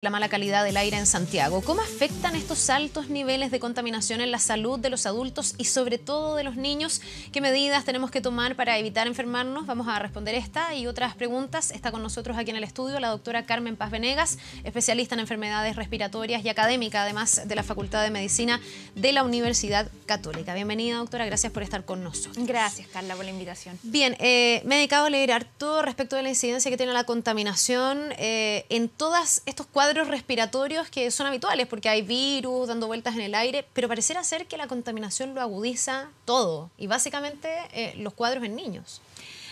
La mala calidad del aire en Santiago. ¿Cómo afectan estos altos niveles de contaminación en la salud de los adultos y sobre todo de los niños? ¿Qué medidas tenemos que tomar para evitar enfermarnos? Vamos a responder esta y otras preguntas. Está con nosotros aquí en el estudio la doctora Carmen Paz Venegas, especialista en enfermedades respiratorias y académica, además de la Facultad de Medicina de la Universidad Católica. Bienvenida, doctora. Gracias por estar con nosotros. Gracias, Carla, por la invitación. Bien, me he dedicado a leer harto respecto de la incidencia que tiene la contaminación en todos estos cuadros respiratorios que son habituales porque hay virus dando vueltas en el aire, pero pareciera ser que la contaminación lo agudiza todo y básicamente los cuadros en niños.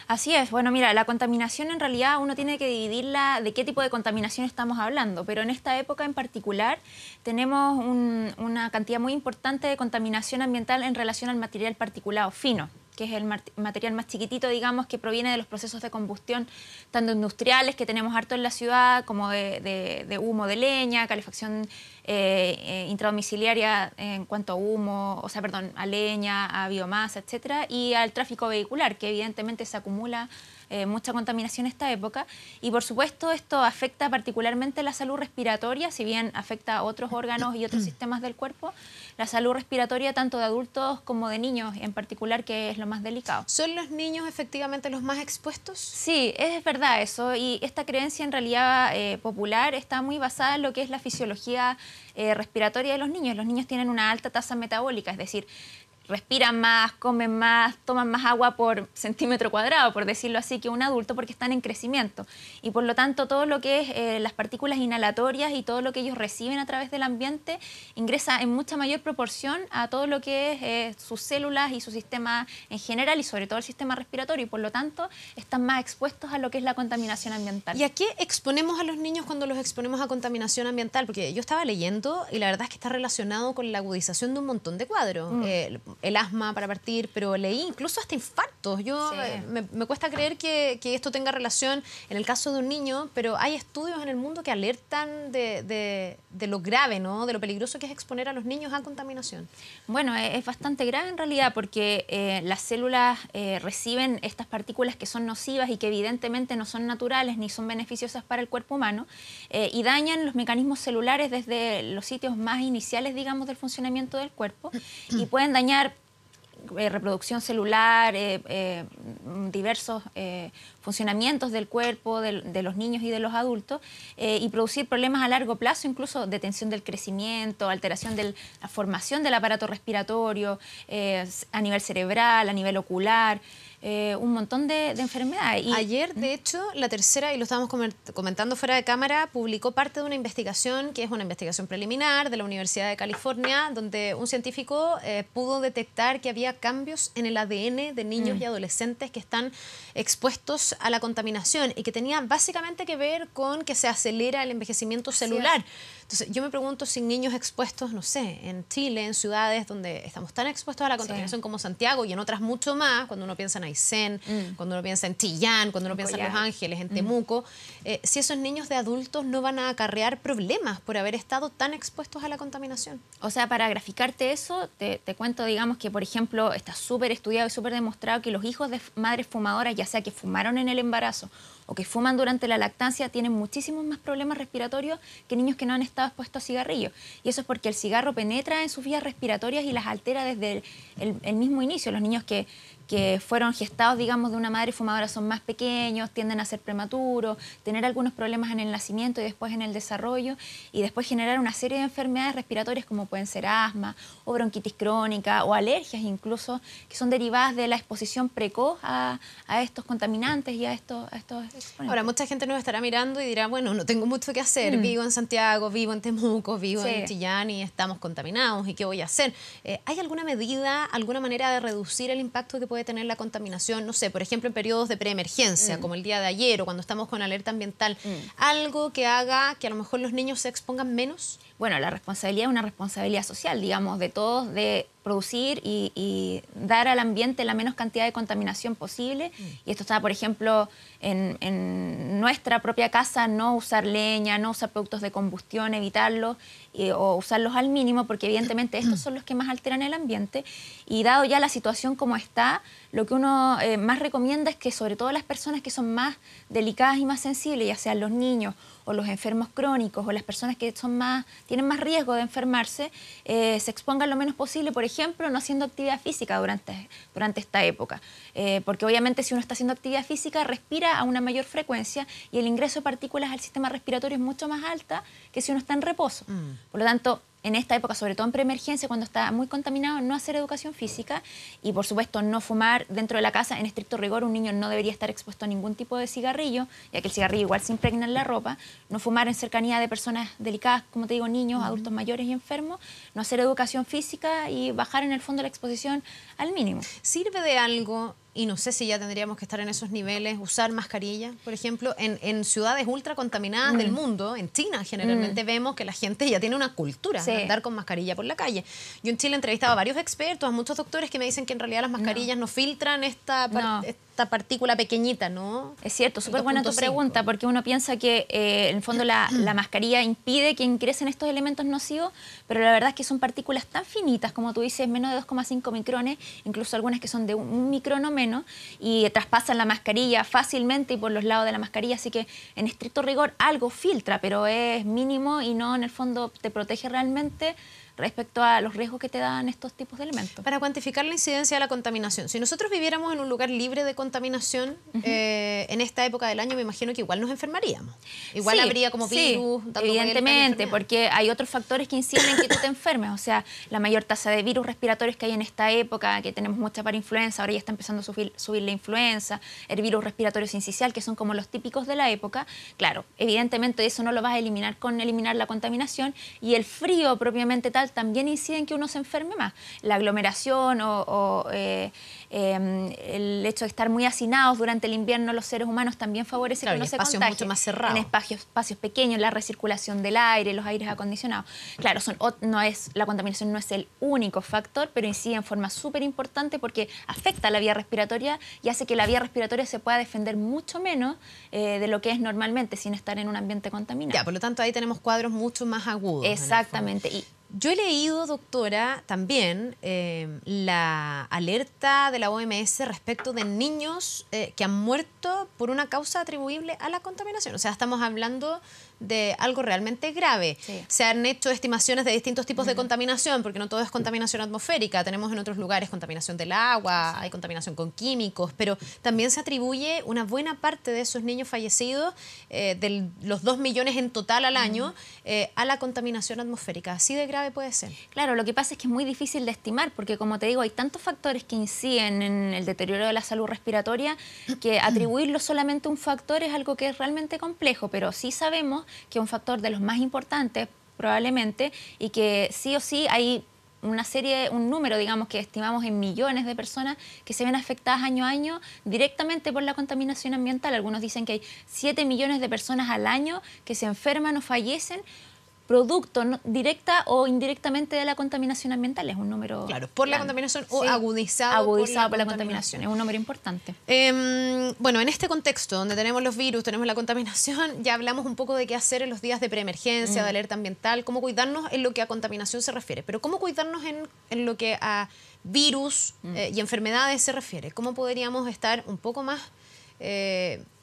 Así es. Bueno, mira, la contaminación en realidad uno tiene que dividirla de qué tipo de contaminación estamos hablando, pero en esta época en particular tenemos una cantidad muy importante de contaminación ambiental en relación al material particulado fino, que es el material más chiquitito, digamos, que proviene de los procesos de combustión, tanto industriales, que tenemos harto en la ciudad, como de humo de leña, calefacción intradomiciliaria en cuanto a humo, a leña, a biomasa, etcétera, y al tráfico vehicular, que evidentemente se acumula mucha contaminación en esta época. Y por supuesto esto afecta particularmente la salud respiratoria, si bien afecta a otros órganos y otros sistemas del cuerpo, la salud respiratoria tanto de adultos como de niños en particular, que es lo más delicado. ¿Son los niños efectivamente los más expuestos? Sí, es verdad eso, y esta creencia en realidad popular está muy basada en lo que es la fisiología respiratoria de los niños. Los niños tienen una alta tasa metabólica, es decir, respiran más, comen más, toman más agua por centímetro cuadrado, por decirlo así, que un adulto, porque están en crecimiento. Y por lo tanto, todo lo que es las partículas inhalatorias y todo lo que ellos reciben a través del ambiente ingresa en mucha mayor proporción a todo lo que es sus células y su sistema en general, y sobre todo el sistema respiratorio. Y por lo tanto, están más expuestos a lo que es la contaminación ambiental. ¿Y a qué exponemos a los niños cuando los exponemos a contaminación ambiental? Porque yo estaba leyendo y la verdad es que está relacionado con la agudización de un montón de cuadros. El asma para partir, pero leí incluso hasta infartos. Yo me cuesta creer que esto tenga relación en el caso de un niño, pero hay estudios en el mundo que alertan de lo grave, ¿no? De lo peligroso que es exponer a los niños a contaminación. Bueno, es bastante grave en realidad porque las células reciben estas partículas que son nocivas y que evidentemente no son naturales ni son beneficiosas para el cuerpo humano y dañan los mecanismos celulares desde los sitios más iniciales, digamos, del funcionamiento del cuerpo y pueden dañar reproducción celular, diversos funcionamientos del cuerpo de los niños y de los adultos y producir problemas a largo plazo, incluso detención del crecimiento, alteración de la formación del aparato respiratorio, a nivel cerebral, a nivel ocular. Un montón de enfermedades. Ayer, de hecho, La Tercera, y lo estábamos comentando fuera de cámara, publicó parte de una investigación que es una investigación preliminar de la Universidad de California, donde un científico pudo detectar que había cambios en el ADN de niños y adolescentes que están expuestos a la contaminación y que tenía básicamente que ver con que se acelera el envejecimiento celular. Entonces, yo me pregunto si niños expuestos, no sé, en Chile, en ciudades donde estamos tan expuestos a la contaminación como Santiago y en otras mucho más, cuando uno piensa en Aysén, cuando uno piensa en Chillán, cuando uno piensa en Los Ángeles, en Temuco, si esos niños de adultos no van a acarrear problemas por haber estado tan expuestos a la contaminación. O sea, para graficarte eso, te cuento, digamos, que por ejemplo, está súper estudiado y súper demostrado que los hijos de madres fumadoras, ya sea que fumaron en el embarazo o que fuman durante la lactancia, tienen muchísimos más problemas respiratorios que niños que no han estado expuestos a cigarrillos. Y eso es porque el cigarro penetra en sus vías respiratorias y las altera desde el mismo inicio. Los niños que fueron gestados, digamos, de una madre fumadora son más pequeños, tienden a ser prematuros, tener algunos problemas en el nacimiento y después en el desarrollo, y después generar una serie de enfermedades respiratorias como pueden ser asma o bronquitis crónica o alergias incluso, que son derivadas de la exposición precoz a estos contaminantes y a estos exponentes. Ahora, mucha gente nos estará mirando y dirá, bueno, no tengo mucho que hacer, vivo en Santiago, vivo en Temuco, vivo en Chillán y estamos contaminados, ¿y qué voy a hacer? ¿Hay alguna medida, alguna manera de reducir el impacto que puede tener la contaminación, no sé, por ejemplo, en periodos de preemergencia, como el día de ayer o cuando estamos con alerta ambiental? ¿Algo que haga que a lo mejor los niños se expongan menos? Bueno, la responsabilidad es una responsabilidad social, digamos, de todos, de producir y dar al ambiente la menos cantidad de contaminación posible. Y esto está, por ejemplo, en nuestra propia casa, no usar leña, no usar productos de combustión, evitarlos o usarlos al mínimo, porque evidentemente estos son los que más alteran el ambiente. Y dado ya la situación como está, lo que uno más recomienda es que sobre todo las personas que son más delicadas y más sensibles, ya sean los niños o los enfermos crónicos o las personas que tienen más riesgo de enfermarse se expongan lo menos posible, por ejemplo, no haciendo actividad física durante esta época. Porque obviamente si uno está haciendo actividad física respira a una mayor frecuencia y el ingreso de partículas al sistema respiratorio es mucho más alta que si uno está en reposo. Por lo tanto, en esta época, sobre todo en preemergencia, cuando está muy contaminado, no hacer educación física y, por supuesto, no fumar dentro de la casa. En estricto rigor, un niño no debería estar expuesto a ningún tipo de cigarrillo, ya que el cigarrillo igual se impregna en la ropa. No fumar en cercanía de personas delicadas, como te digo, niños, adultos mayores y enfermos. No hacer educación física y bajar, en el fondo, la exposición al mínimo. ¿Sirve de algo? Y no sé si ya tendríamos que estar en esos niveles, usar mascarilla, por ejemplo, en ciudades ultra contaminadas del mundo, en China generalmente vemos que la gente ya tiene una cultura de andar con mascarilla por la calle. Yo en Chile he entrevistado a varios expertos, a muchos doctores que me dicen que en realidad las mascarillas no filtran esta partícula pequeñita, ¿no? Es cierto, súper buena tu pregunta, porque uno piensa que en el fondo la mascarilla impide que ingresen estos elementos nocivos, pero la verdad es que son partículas tan finitas, como tú dices, menos de 2,5 micrones, incluso algunas que son de 1 micrón o menos, y traspasan la mascarilla fácilmente y por los lados de la mascarilla, así que en estricto rigor algo filtra, pero es mínimo y no en el fondo te protege realmente respecto a los riesgos que te dan estos tipos de elementos. Para cuantificar la incidencia de la contaminación, si nosotros viviéramos en un lugar libre de contaminación en esta época del año, me imagino que igual nos enfermaríamos. Igual habría como virus. Evidentemente, porque hay otros factores que inciden en que tú te enfermes. O sea, la mayor tasa de virus respiratorios que hay en esta época, que tenemos mucha parainfluenza, ahora ya está empezando a subir la influenza, el virus respiratorio sincicial, que son como los típicos de la época. Claro, evidentemente eso no lo vas a eliminar con eliminar la contaminación, y el frío propiamente tal también incide en que uno se enferme más. La aglomeración el hecho de estar muy hacinados durante el invierno los seres humanos también favorece que uno se contagie. Mucho más cerrados. En espacios pequeños, la recirculación del aire, los aires acondicionados. Claro, la contaminación no es el único factor, pero incide en forma súper importante porque afecta a la vía respiratoria y hace que la vía respiratoria se pueda defender mucho menos de lo que es normalmente sin estar en un ambiente contaminado. Ya, por lo tanto ahí tenemos cuadros mucho más agudos. Exactamente. Yo he leído, doctora, también la alerta de la OMS respecto de niños que han muerto por una causa atribuible a la contaminación. O sea, estamos hablando de algo realmente grave. Sí. Se han hecho estimaciones de distintos tipos de contaminación, porque no todo es contaminación atmosférica. Tenemos en otros lugares contaminación del agua, hay contaminación con químicos, pero también se atribuye una buena parte de esos niños fallecidos, de los 2 millones en total al año, a la contaminación atmosférica. Así de grave puede ser. Claro, lo que pasa es que es muy difícil de estimar, porque como te digo, hay tantos factores que inciden en el deterioro de la salud respiratoria que atribuirlo solamente a un factor es algo que es realmente complejo, pero sí sabemos que es un factor de los más importantes probablemente y que sí o sí hay un número, digamos, que estimamos en millones de personas que se ven afectadas año a año directamente por la contaminación ambiental. Algunos dicen que hay 7 millones de personas al año que se enferman o fallecen producto directa o indirectamente de la contaminación ambiental. Es un número claro, por grande. La contaminación o agudizado por la contaminación. Es un número importante. Bueno, en este contexto donde tenemos los virus, tenemos la contaminación, ya hablamos un poco de qué hacer en los días de preemergencia, de alerta ambiental, cómo cuidarnos en lo que a contaminación se refiere, pero cómo cuidarnos en lo que a virus y enfermedades se refiere. ¿Cómo podríamos estar un poco más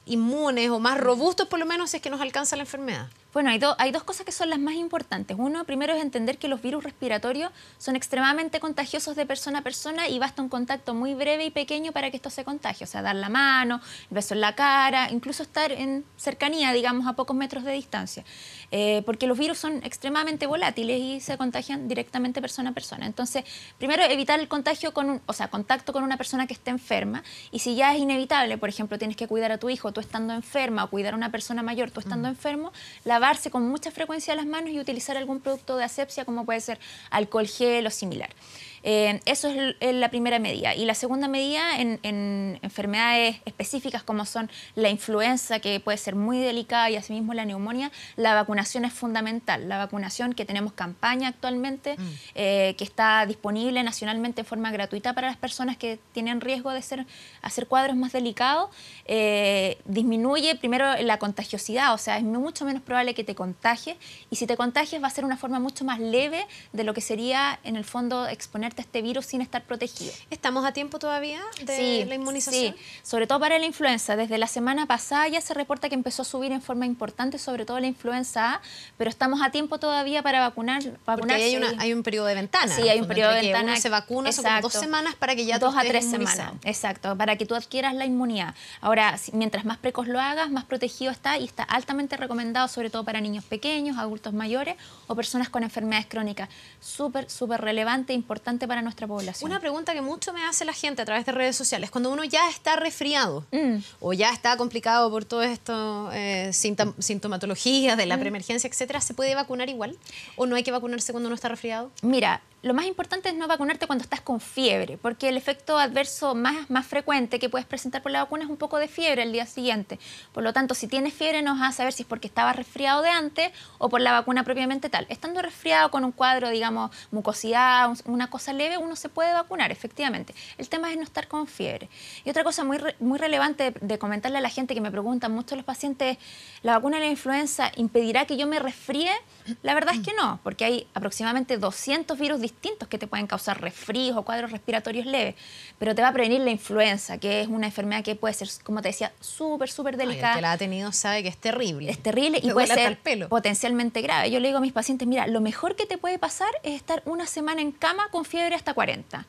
inmunes o más robustos, por lo menos, si es que nos alcanza la enfermedad? Bueno, hay dos cosas que son las más importantes. Uno, primero, es entender que los virus respiratorios son extremadamente contagiosos de persona a persona y basta un contacto muy breve y pequeño para que esto se contagie. O sea, dar la mano, el beso en la cara, incluso estar en cercanía, digamos, a pocos metros de distancia. Porque los virus son extremadamente volátiles y se contagian directamente persona a persona. Entonces, primero, evitar el contagio contacto con una persona que esté enferma. Y si ya es inevitable, por ejemplo, tienes que cuidar a tu hijo tú estando enferma o cuidar a una persona mayor tú estando enfermo, lavarse con mucha frecuencia las manos y utilizar algún producto de asepsia como puede ser alcohol gel o similar. Eso es la primera medida. Y la segunda medida en enfermedades específicas como son la influenza, que puede ser muy delicada, y asimismo la neumonía, la vacunación es fundamental. La vacunación, que tenemos campaña actualmente, que está disponible nacionalmente en forma gratuita para las personas que tienen riesgo de hacer cuadros más delicados, disminuye primero la contagiosidad, o sea, es mucho menos probable que te contagies, y si te contagies va a ser una forma mucho más leve de lo que sería en el fondo exponerte exponerte a este virus sin estar protegido. ¿Estamos a tiempo todavía de la inmunización? Sí, sobre todo para la influenza. Desde la semana pasada ya se reporta que empezó a subir en forma importante, sobre todo la influenza A, pero estamos a tiempo todavía para vacunarse. Porque hay un periodo de ventana. Sí, hay un periodo de ventana. Uno se vacuna, son como 2 semanas para que ya tú 2 a 3 inmunizado. semanas, exacto, para que tú adquieras la inmunidad. Ahora, mientras más precoz lo hagas, más protegido está, y está altamente recomendado, sobre todo para niños pequeños, adultos mayores o personas con enfermedades crónicas. Súper, súper relevante e importante para nuestra población. Una pregunta que mucho me hace la gente a través de redes sociales: cuando uno ya está resfriado o ya está complicado por todo esto, sintomatología de la preemergencia, etcétera, ¿se puede vacunar igual? ¿O no hay que vacunarse cuando uno está resfriado? Mira, lo más importante es no vacunarte cuando estás con fiebre, porque el efecto adverso más frecuente que puedes presentar por la vacuna es un poco de fiebre el día siguiente. Por lo tanto, si tienes fiebre, no vas a saber si es porque estabas resfriado de antes o por la vacuna propiamente tal. Estando resfriado con un cuadro, digamos, mucosidad, una cosa leve, uno se puede vacunar, efectivamente. El tema es no estar con fiebre. Y otra cosa muy relevante de comentarle a la gente que me preguntan mucho los pacientes: ¿la vacuna de la influenza impedirá que yo me resfríe? La verdad es que no, porque hay aproximadamente 200 virus distintos que te pueden causar resfríos o cuadros respiratorios leves, pero te va a prevenir la influenza, que es una enfermedad que puede ser, como te decía, súper, súper delicada. El que la ha tenido sabe que es terrible. Es terrible y puede ser potencialmente grave. Yo le digo a mis pacientes: mira, lo mejor que te puede pasar es estar una semana en cama con fiebre hasta 40.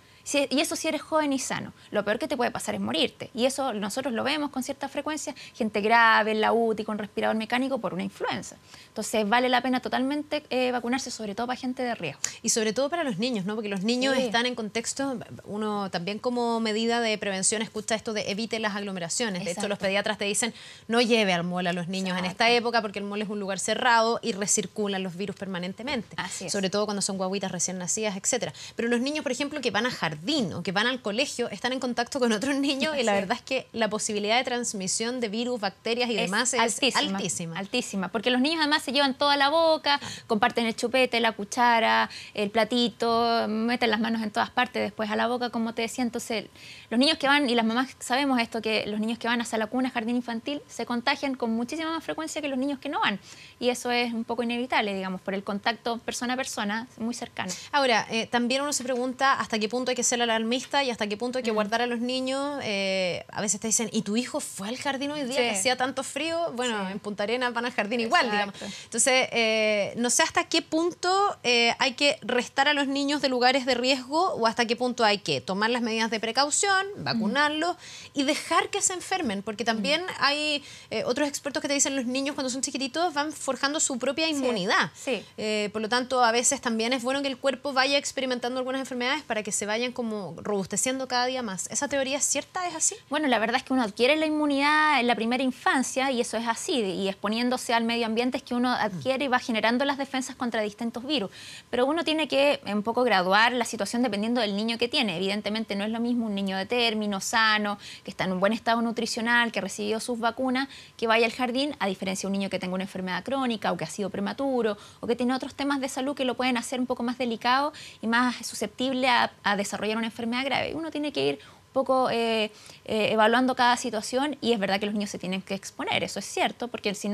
Y eso si eres joven y sano. Lo peor que te puede pasar es morirte. Y eso nosotros lo vemos con cierta frecuencia, gente grave en la UTI con respirador mecánico por una influenza. Entonces vale la pena totalmente vacunarse, sobre todo para gente de riesgo. Y sobre todo para los niños, ¿no? Porque los niños están en contexto, uno también como medida de prevención escucha esto de evite las aglomeraciones. De hecho, los pediatras te dicen: no lleve al mall a los niños en esta época, porque el mall es un lugar cerrado y recirculan los virus permanentemente. Así es. Sobre todo cuando son guaguitas recién nacidas, etcétera. Pero los niños, por ejemplo, que van a jardín o que van al colegio, están en contacto con otros niños y la verdad es que la posibilidad de transmisión de virus, bacterias y demás es altísima. Altísima, porque los niños además se llevan toda la boca, comparten el chupete, la cuchara, el platito, meten las manos en todas partes, después a la boca, como te decía. Entonces, los niños que van, y las mamás sabemos esto, que los niños que van a sala cuna, jardín infantil, se contagian con muchísima más frecuencia que los niños que no van. Y eso es un poco inevitable, digamos, por el contacto persona a persona muy cercano. Ahora, también uno se pregunta hasta qué punto hay que ser alarmista y hasta qué punto hay que guardar a los niños. A veces te dicen: ¿y tu hijo fue al jardín hoy día que hacía tanto frío? Bueno, en Punta Arenas van al jardín igual, digamos. Entonces, no sé hasta qué punto hay que restar a los niños de lugares de riesgo o hasta qué punto hay que tomar las medidas de precaución, vacunarlos y dejar que se enfermen, porque también hay otros expertos que te dicen: los niños cuando son chiquititos van forjando su propia inmunidad. Por lo tanto, a veces también es bueno que el cuerpo vaya experimentando algunas enfermedades para que se vayan como robusteciendo cada día más. ¿Esa teoría es cierta? ¿Es así? Bueno, la verdad es que uno adquiere la inmunidad en la primera infancia y eso es así, y exponiéndose al medio ambiente es que uno adquiere y va generando las defensas contra distintos virus. Pero uno tiene que un poco graduar la situación dependiendo del niño que tiene. Evidentemente no es lo mismo un niño de término, sano, que está en un buen estado nutricional, que recibió sus vacunas, que vaya al jardín, a diferencia de un niño que tenga una enfermedad crónica o que ha sido prematuro o que tiene otros temas de salud que lo pueden hacer un poco más delicado y más susceptible a desarrollar una enfermedad grave. Uno tiene que ir un poco evaluando cada situación, y es verdad que los niños se tienen que exponer, eso es cierto, porque si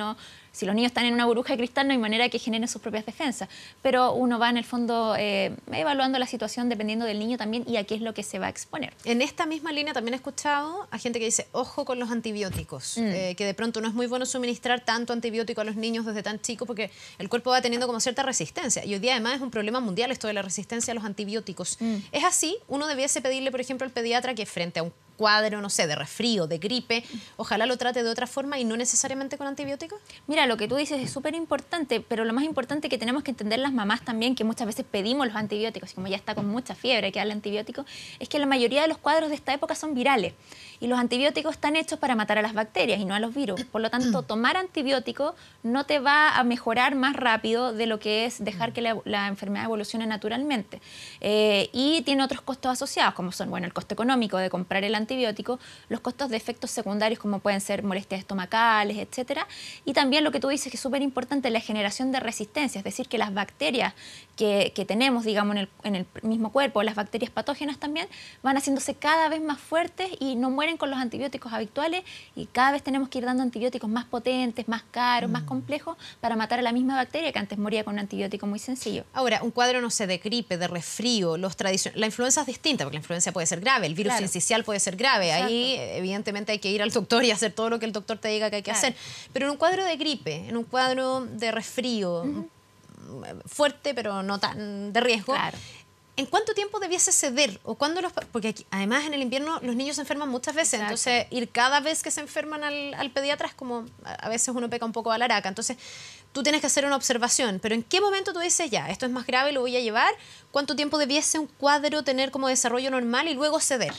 los niños están en una burbuja de cristal no hay manera que generen sus propias defensas, pero uno va en el fondo evaluando la situación dependiendo del niño también y a qué es lo que se va a exponer. En esta misma línea también he escuchado a gente que dice: ojo con los antibióticos, que de pronto no es muy bueno suministrar tanto antibiótico a los niños desde tan chicos porque el cuerpo va teniendo como cierta resistencia, y hoy día además es un problema mundial esto de la resistencia a los antibióticos. ¿Es así? Uno debiese pedirle, por ejemplo, al pediatra que frente a un cuadro, no sé, de resfrío, de gripe, ojalá lo trate de otra forma y no necesariamente con antibióticos? Mira, lo que tú dices es súper importante, pero lo más importante que tenemos que entender las mamás también, que muchas veces pedimos los antibióticos, y como ya está con mucha fiebre hay que darle antibióticos, es que la mayoría de los cuadros de esta época son virales. Y los antibióticos están hechos para matar a las bacterias y no a los virus. Por lo tanto, tomar antibióticos no te va a mejorar más rápido de lo que es dejar que la enfermedad evolucione naturalmente. Y tiene otros costos asociados, como son, bueno, el costo económico de comprar el antibiótico, los costos de efectos secundarios como pueden ser molestias estomacales, etcétera, y también lo que tú dices que es súper importante, la generación de resistencia, es decir, que las bacterias que tenemos, digamos, en el mismo cuerpo, las bacterias patógenas también, van haciéndose cada vez más fuertes y no mueren con los antibióticos habituales, y cada vez tenemos que ir dando antibióticos más potentes, más caros, más complejos, para matar a la misma bacteria que antes moría con un antibiótico muy sencillo. Ahora, un cuadro, no sé, de gripe, de resfrío, la influenza es distinta, porque la influenza puede ser grave, el virus sincicial puede ser grave. Exacto. Ahí, evidentemente, hay que ir al doctor y hacer todo lo que el doctor te diga que hay que hacer. Pero en un cuadro de gripe, en un cuadro de resfrío, fuerte, pero no tan de riesgo, ¿en cuánto tiempo debiese ceder? ¿O cuándo porque aquí, además en el invierno los niños se enferman muchas veces, entonces ir cada vez que se enferman al pediatra es como, a veces uno peca un poco a la araca. Entonces tú tienes que hacer una observación, pero ¿en qué momento tú dices, ya, esto es más grave, lo voy a llevar? ¿Cuánto tiempo debiese un cuadro tener como desarrollo normal y luego ceder?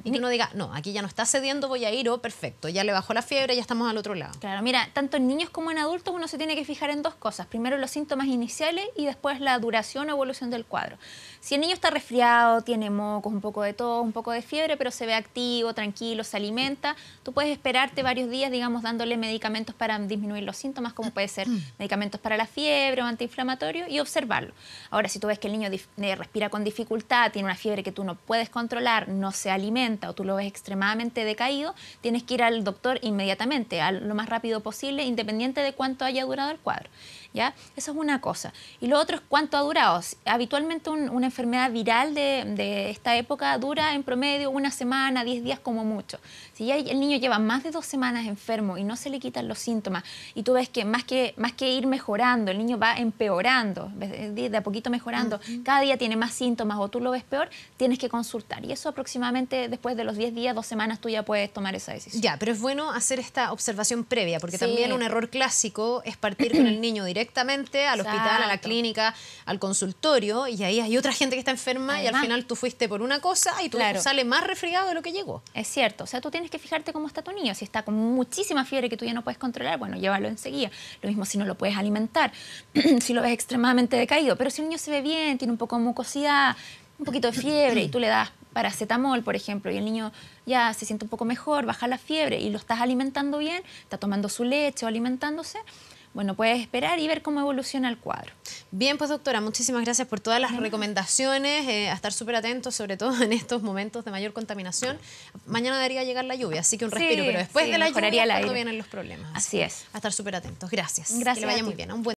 Y que uno diga, no, aquí ya no está cediendo, voy a ir, perfecto, ya le bajó la fiebre, ya estamos al otro lado. Claro, mira, tanto en niños como en adultos uno se tiene que fijar en dos cosas. Primero los síntomas iniciales y después la duración o evolución del cuadro. Si el niño está resfriado, tiene mocos, un poco de tos, un poco de fiebre, pero se ve activo, tranquilo, se alimenta, tú puedes esperarte varios días, digamos, dándole medicamentos para disminuir los síntomas, como puede ser medicamentos para la fiebre o antiinflamatorio, y observarlo. Ahora, si tú ves que el niño respira con dificultad, tiene una fiebre que tú no puedes controlar, no se alimenta o tú lo ves extremadamente decaído, tienes que ir al doctor inmediatamente, lo más rápido posible, independiente de cuánto haya durado el cuadro. ¿Ya? Eso es una cosa. Y lo otro es cuánto ha durado. Habitualmente una enfermedad viral de esta época dura en promedio 1 semana, 10 días como mucho. Si ya el niño lleva más de 2 semanas enfermo y no se le quitan los síntomas y tú ves que más que ir mejorando, el niño va empeorando, de a poquito mejorando, cada día tiene más síntomas o tú lo ves peor, tienes que consultar. Y eso aproximadamente después de los 10 días, 2 semanas, tú ya puedes tomar esa decisión. Ya, pero es bueno hacer esta observación previa, porque también un error clásico es partir con el niño directamente al hospital, a la clínica, al consultorio, y ahí hay otra gente que está enferma y al final tú fuiste por una cosa y tu hijo sale más resfriado de lo que llegó. Es cierto, o sea, tú tienes que fijarte cómo está tu niño. Si está con muchísima fiebre que tú ya no puedes controlar, bueno, llévalo enseguida. Lo mismo si no lo puedes alimentar, si lo ves extremadamente decaído. Pero si el niño se ve bien, tiene un poco de mucosidad, un poquito de fiebre y tú le das paracetamol, por ejemplo, y el niño ya se siente un poco mejor, baja la fiebre y lo estás alimentando bien, está tomando su leche o alimentándose, bueno, puedes esperar y ver cómo evoluciona el cuadro. Bien, pues doctora, muchísimas gracias por todas las recomendaciones, a estar súper atentos, sobre todo en estos momentos de mayor contaminación. Mañana debería llegar la lluvia, así que un respiro, pero después de la lluvia no vienen los problemas. Así es. A estar súper atentos. Gracias. Gracias. Que le vaya muy bien. Un buen